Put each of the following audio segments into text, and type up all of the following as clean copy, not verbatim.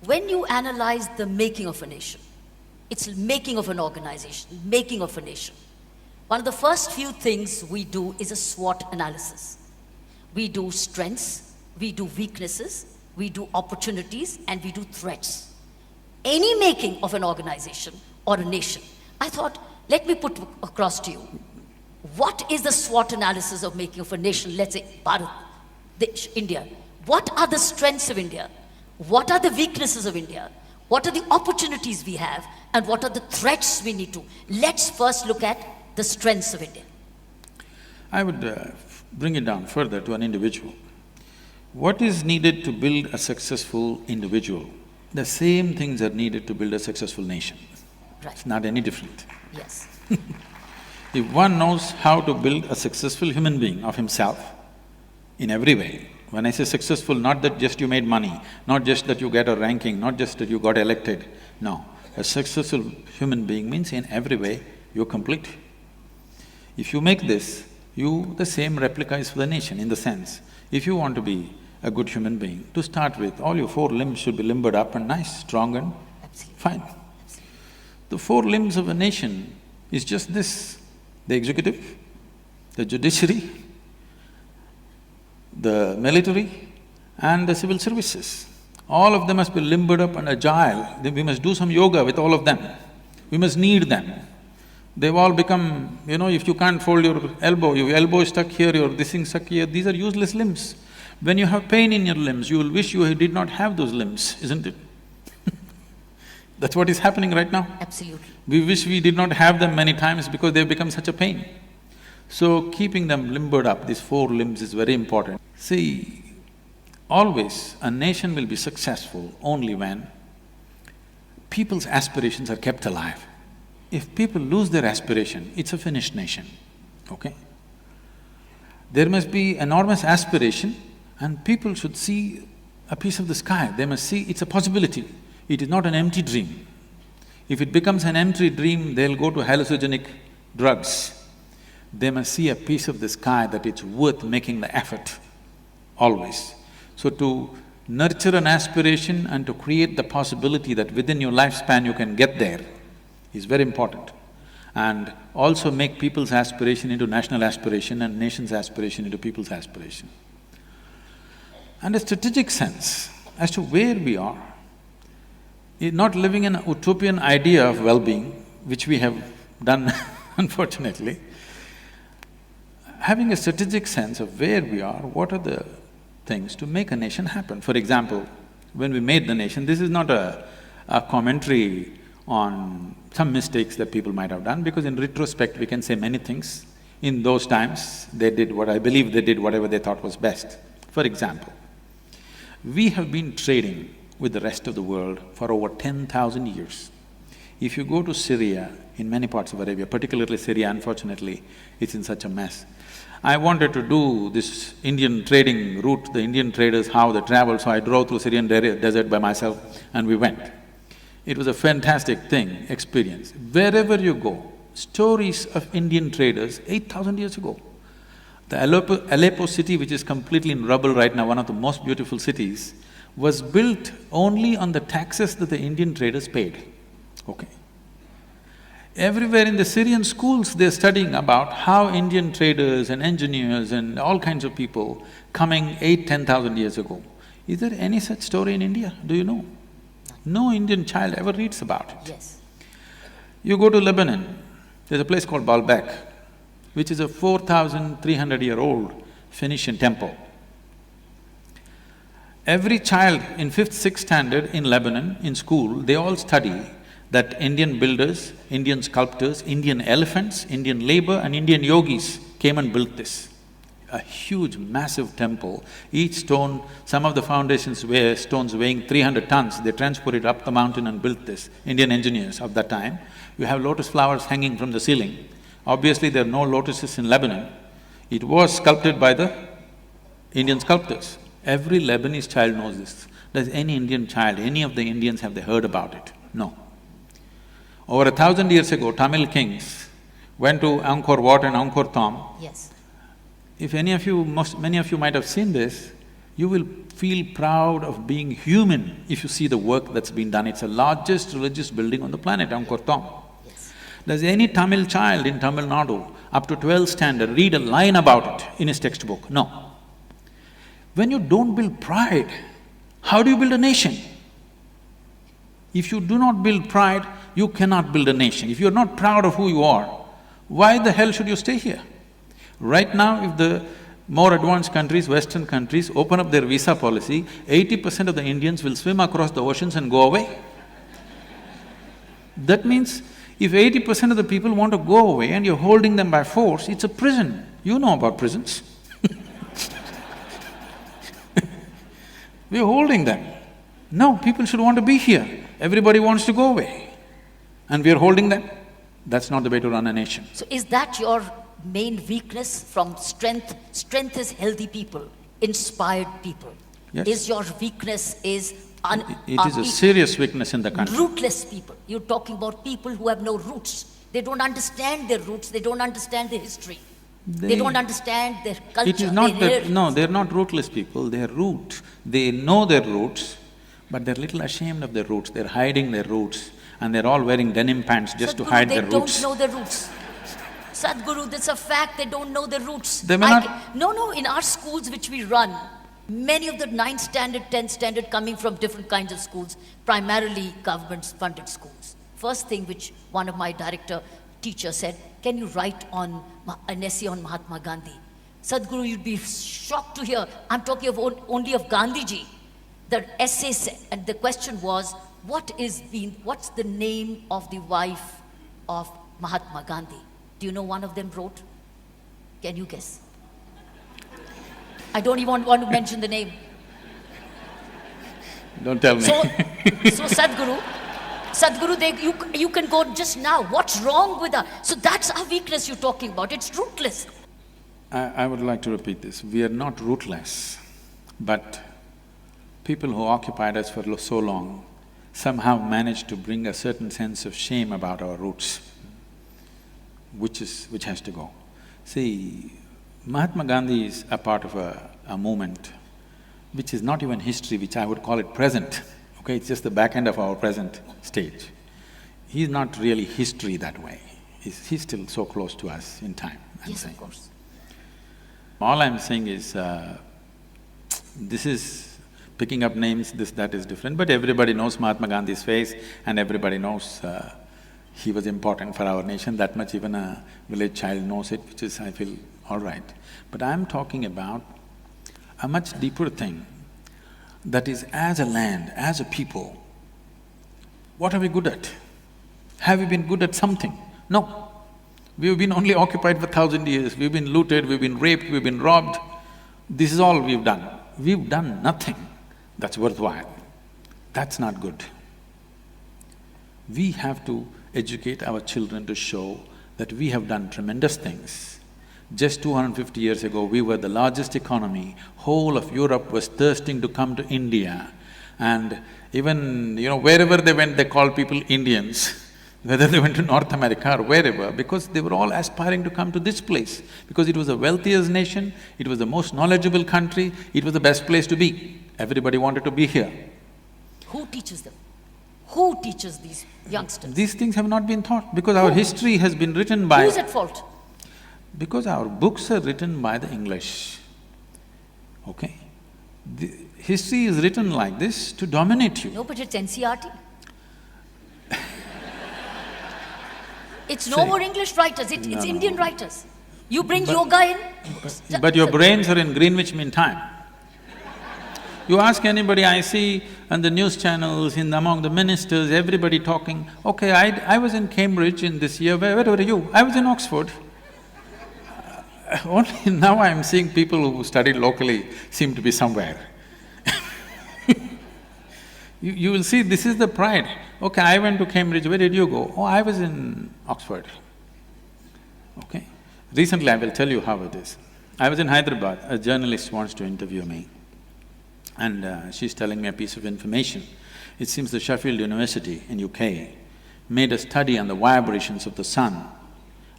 when you analyze the making of a nation, it's making of an organization, making of a nation. One of the first few things we do is a SWOT analysis. We do strengths, we do weaknesses, we do opportunities, and we do threats. Any making of an organization or a nation, I thought, let me put across to you, what is the SWOT analysis of making of a nation, let's say Bharat, India? What are the strengths of India? What are the weaknesses of India? What are the opportunities we have? And what are the threats we need to? Let's first look at the strengths of India. I would bring it down further to an individual. What is needed to build a successful individual? The same things are needed to build a successful nation. Right. It's not any different. Yes. If one knows how to build a successful human being of himself in every way, when I say successful, not that just you made money, not just that you get a ranking, not just that you got elected, no. A successful human being means in every way you're complete. If you make this, the same replica is for the nation in the sense, if you want to be a good human being, to start with, all your four limbs should be limbered up and nice, strong and fine. The four limbs of a nation is just this: the executive, the judiciary, the military and the civil services. All of them must be limbered up and agile. We must do some yoga with all of them. We must knead them. They've all become, if you can't fold your elbow is stuck here, your this thing stuck here, these are useless limbs. When you have pain in your limbs, you will wish you did not have those limbs, isn't it? That's what is happening right now. Absolutely. We wish we did not have them many times because they've become such a pain. So keeping them limbered up, these four limbs is very important. See, always a nation will be successful only when people's aspirations are kept alive. If people lose their aspiration, it's a finished nation, okay? There must be enormous aspiration and people should see a piece of the sky, they must see it's a possibility. It is not an empty dream. If it becomes an empty dream, they'll go to hallucinogenic drugs. They must see a piece of the sky that it's worth making the effort, always. So to nurture an aspiration and to create the possibility that within your lifespan you can get there is very important. And also make people's aspiration into national aspiration and nation's aspiration into people's aspiration. And a strategic sense as to where we are, not living an utopian idea of well-being, which we have done unfortunately, having a strategic sense of where we are, what are the things to make a nation happen. For example, when we made the nation, this is not a commentary on some mistakes that people might have done, because in retrospect we can say many things. In those times, they did what I believe they did whatever they thought was best. For example, we have been trading with the rest of the world for over 10,000 years. If you go to Syria, in many parts of Arabia, particularly Syria, unfortunately, it's in such a mess. I wanted to do this Indian trading route, the Indian traders, how they travel, so I drove through Syrian desert by myself and we went. It was a fantastic experience. Wherever you go, stories of Indian traders 8,000 years ago. The Aleppo city, which is completely in rubble right now, one of the most beautiful cities, was built only on the taxes that the Indian traders paid, okay? Everywhere in the Syrian schools, they're studying about how Indian traders and engineers and all kinds of people coming 8,000–10,000 years ago. Is there any such story in India? Do you know? No Indian child ever reads about it. Yes. You go to Lebanon, there's a place called Baalbek, which is a 4,300-year-old Phoenician temple. Every child in fifth, sixth standard in Lebanon, in school, they all study that Indian builders, Indian sculptors, Indian elephants, Indian labor and Indian yogis came and built this. A huge, massive temple, each stone, some of the foundations were stones weighing 300 tons, they transported up the mountain and built this, Indian engineers of that time. You have lotus flowers hanging from the ceiling. Obviously, there are no lotuses in Lebanon. It was sculpted by the Indian sculptors. Every Lebanese child knows this. Does any Indian child, any of the Indians, have they heard about it? No. Over 1,000 years ago, Tamil kings went to Angkor Wat and Angkor Thom. Yes. If many of you might have seen this, You will feel proud of being human if you see the work that's been done. It's the largest religious building on the planet, Angkor. Yes. Does any Tamil child in Tamil Nadu up to 12th standard read a line about it in his textbook? No. When you don't build pride, how do you build a nation? If you do not build pride, you cannot build a nation. If you're not proud of who you are, why the hell should you stay here? Right now, if the more advanced countries, Western countries, open up their visa policy, 80% of the Indians will swim across the oceans and go away. That means, if 80% of the people want to go away and you're holding them by force, it's a prison. You know about prisons. We're holding them. No, people should want to be here. Everybody wants to go away. And we're holding them. That's not the way to run a nation. So is that your main weakness from strength? Strength is healthy people, inspired people. Yes. Is your weakness is It is a serious weakness in the country. rootless people. You're talking about people who have no roots. They don't understand their roots, they don't understand their history. They don't understand their culture. It is not their that… No, they're not rootless people, they're root. They know their roots, but they're little ashamed of their roots, they're hiding their roots, and they're all wearing denim pants just to Sadhguru, hide their roots. They don't know their roots. Sadhguru, that's a fact, they don't know their roots. They may not… No, in our schools which we run, many of the 9th standard, 10th standard coming from different kinds of schools, primarily government-funded schools. First thing which one of my director teachers said, can you write on an essay on Mahatma Gandhi? Sadhguru, you'd be shocked to hear, I'm talking of only of Gandhiji. The essay said, and the question was, what's the name of the wife of Mahatma Gandhi? Do you know one of them wrote? Can you guess? I don't even want to mention the name. Don't tell me. So Sadhguru, you can go just now. What's wrong with us? So that's our weakness you're talking about. It's rootless. I would like to repeat this. We are not rootless, but people who occupied us for so long somehow managed to bring a certain sense of shame about our roots, which has to go. See, Mahatma Gandhi is a part of a movement which is not even history, which I would call it present, okay? It's just the back end of our present stage. He's not really history that way. He's still so close to us in time, I'm Yes, saying. of course. All I'm saying is, this is… picking up names, that is different, but everybody knows Mahatma Gandhi's face and everybody knows he was important for our nation. That much even a village child knows it, which is, I feel, all right. But I'm talking about a much deeper thing, that is, as a land, as a people, what are we good at? Have we been good at something? No. We've been only occupied for 1,000 years, we've been looted, we've been raped, we've been robbed. This is all we've done. We've done nothing that's worthwhile. That's not good. We have to educate our children to show that we have done tremendous things. Just 250 years ago, we were the largest economy. Whole of Europe was thirsting to come to India. And even, wherever they went, they called people Indians, whether they went to North America or wherever, because they were all aspiring to come to this place. Because it was the wealthiest nation, it was the most knowledgeable country, it was the best place to be. Everybody wanted to be here. Who teaches them? Who teaches these youngsters? These things have not been taught because our history has been written by… Who's at fault? Because our books are written by the English, okay? The history is written like this to dominate you. No, but it's NCRT. It's no more English writers, it's Indian writers. You bring yoga in… But your brains are in Greenwich Mean Time. You ask anybody, I see on the news channels, among the ministers, everybody talking, okay, I was in Cambridge in this year, where were you? I was in Oxford. Only now I'm seeing people who studied locally seem to be somewhere. You will see this is the pride. Okay, I went to Cambridge, where did you go? Oh, I was in Oxford. Okay. Recently, I will tell you how it is. I was in Hyderabad, a journalist wants to interview me. And she's telling me a piece of information. It seems the Sheffield University in UK made a study on the vibrations of the sun,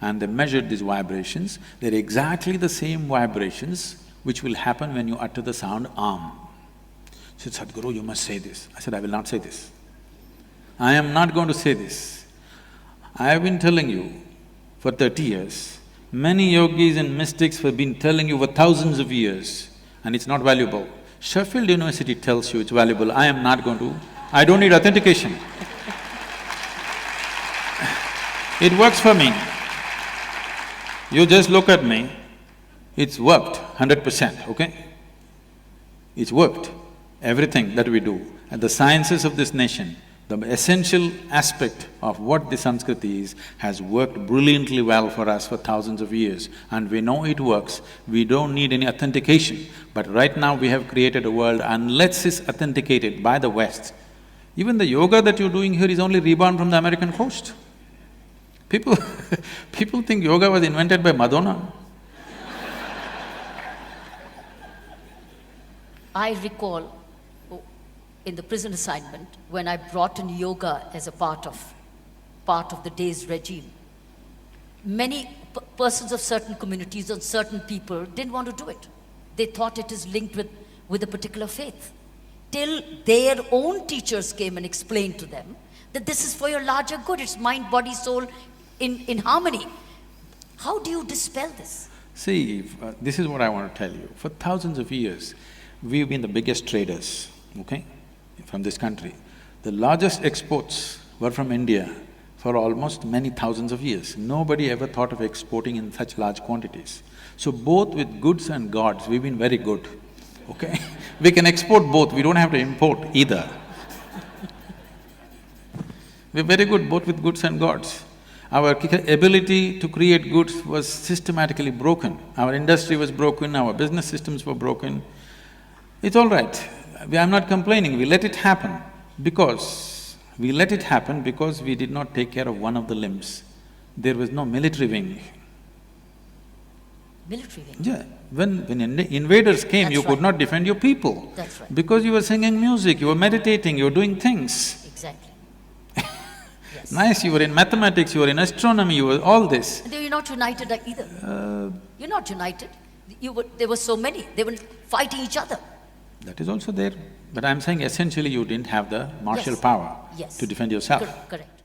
and they measured these vibrations. They're exactly the same vibrations which will happen when you utter the sound Am. She said, Sadhguru, you must say this. I said, I will not say this. I am not going to say this. I have been telling you for 30 years. Many yogis and mystics have been telling you for thousands of years, and it's not valuable. Sheffield University tells you it's valuable, I am not going to… I don't need authentication. It works for me. You just look at me, it's worked 100%, okay? It's worked, everything that we do. And the sciences of this nation, the essential aspect of what the Sanskriti is, has worked brilliantly well for us for thousands of years, and we know it works. We don't need any authentication. But right now we have created a world, unless it's authenticated by the West. Even the yoga that you're doing here is only reborn from the American coast. People people think yoga was invented by Madonna. I recall in the prison assignment when I brought in yoga as a part of the day's regime. Many persons of certain communities and certain people didn't want to do it. They thought it is linked with a particular faith. Till their own teachers came and explained to them that this is for your larger good, it's mind, body, soul in harmony. How do you dispel this? See, this is what I want to tell you. For thousands of years, we've been the biggest traders, okay, from this country. The largest exports were from India for almost many thousands of years. Nobody ever thought of exporting in such large quantities. So both with goods and gods, we've been very good, okay? We can export both, we don't have to import either. We're very good both with goods and gods. Our ability to create goods was systematically broken. Our industry was broken, our business systems were broken. It's all right, I'm not complaining, we let it happen because… we let it happen because we did not take care of one of the limbs. There was no military wing. Military wing? Yeah, when invaders came, you could not defend your people. That's right. Because you were singing music, you were meditating, you were doing things. Exactly. Yes. Nice, you were in mathematics, you were in astronomy, you were all this. And you're not united either. You're not united. There were so many, they were fighting each other. That is also there. But I'm saying essentially you didn't have the martial Yes. power Yes. to defend yourself. Correct.